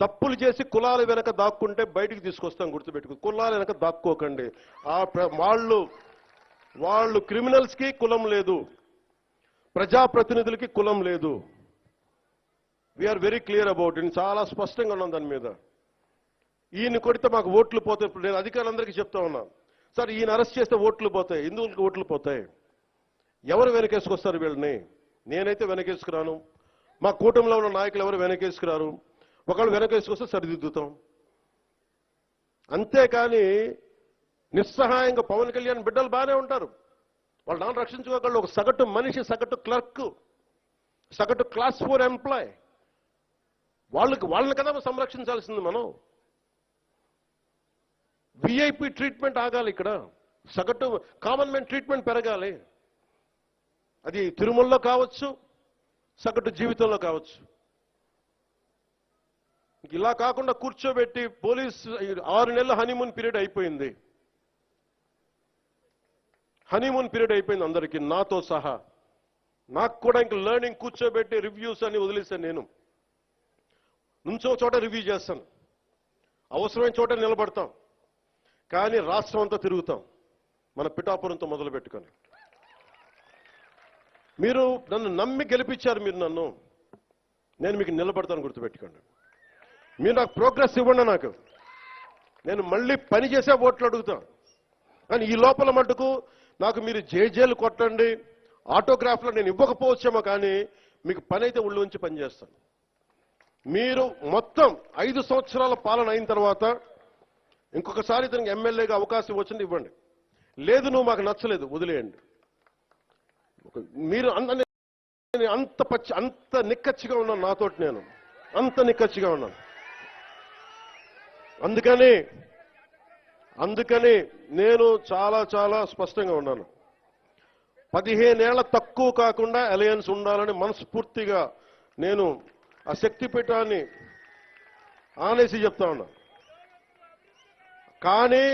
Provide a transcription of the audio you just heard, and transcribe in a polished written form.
తప్పులు చేసి కులాల వెనక దాక్కుంటే బయటికి తీసుకొస్తాం, గుర్తుపెట్టుకో. కులాల వెనక దాక్కోకండి. వాళ్ళు క్రిమినల్స్కి కులం లేదు, ప్రజాప్రతినిధులకి కులం లేదు. We are very clear about it. చాలా స్పష్టంగా ఉన్నాం దాని మీద. ఈయన కొడితే మాకు ఓట్లు పోతాయి. ఇప్పుడు నేను అధికారులందరికీ చెప్తా ఉన్నాను, సార్ ఈయన అరెస్ట్ చేస్తే ఓట్లు పోతాయి. ఎందుకు ఓట్లు పోతాయి? ఎవరు వెనకేసుకొస్తారు వీళ్ళని? నేనైతే వెనకేసుకురాను, మా కూటమిలో ఉన్న నాయకులు ఎవరు వెనకేసుకురారు. ఒకళ్ళు వెనకేసుకొస్తే సరిదిద్దుతాం. అంతేకాని నిస్సహాయంగా పవన్ కళ్యాణ్ బిడ్డలు బాగానే ఉంటారు, వాళ్ళు నాన్న రక్షించుకోగలరు. ఒక సగటు మనిషి, సగటు క్లర్క్, సగటు క్లాస్ 4 ఎంప్లాయ్, వాళ్ళని కదా సంరక్షించాల్సింది మనం. విఐపి ట్రీట్మెంట్ ఆగాలి ఇక్కడ, సగటు కామన్ మ్యాన్ ట్రీట్మెంట్ పెరగాలి. అది తిరుమలలో కావచ్చు, సగటు జీవితంలో కావచ్చు. ఇలా కాకుండా కూర్చోబెట్టి పోలీస్ 6 నెలల హనీమూన్ పీరియడ్ అయిపోయింది. హనీమూన్ పీరియడ్ అయిపోయింది అందరికీ, నాతో సహా. నాకు కూడా ఇంక లెర్నింగ్ కూర్చోబెట్టి రివ్యూస్ అని వదిలేశాను. నేను నుంచో చోట రివ్యూ చేస్తాను, అవసరమైన చోట నిలబడతాం, కానీ రాష్ట్రం అంతా తిరుగుతాం, మన పిఠాపురంతో మొదలు పెట్టుకొని. మీరు నన్ను నమ్మి గెలిపించారు, మీరు నన్ను, నేను మీకు నిలబడతాను, గుర్తుపెట్టుకోండి. మీరు నాకు ప్రోగ్రెస్ ఇవ్వండి, నేను మళ్ళీ పని చేసే ఓట్లు అడుగుతాను. కానీ ఈ లోపల మటుకు నాకు మీరు జేజేలు కొట్టండి, ఆటోగ్రాఫ్లో నేను ఇవ్వకపోవచ్చేమో, కానీ మీకు పని అయితే ఉళ్ళు ఉంచి పనిచేస్తాను. మీరు మొత్తం 5 సంవత్సరాల పాలన అయిన తర్వాత ఇంకొకసారి ఇతనికి ఎమ్మెల్యేగా అవకాశం వచ్చింది ఇవ్వండి. లేదు నువ్వు మాకు నచ్చలేదు వదిలేయండి. మీరు అంత నిక్కచ్చిగా ఉన్నాను, నాతోటి నేను అంత నిక్కచ్చిగా ఉన్నాను. అందుకని నేను చాలా చాలా స్పష్టంగా ఉన్నాను. 15 ఏళ్ల తక్కువ కాకుండా అలయన్స్ ఉండాలని మనస్ఫూర్తిగా నేను ఆ శక్తిపీఠాన్ని ఆనేసి చెప్తా ఉన్నా. కానీ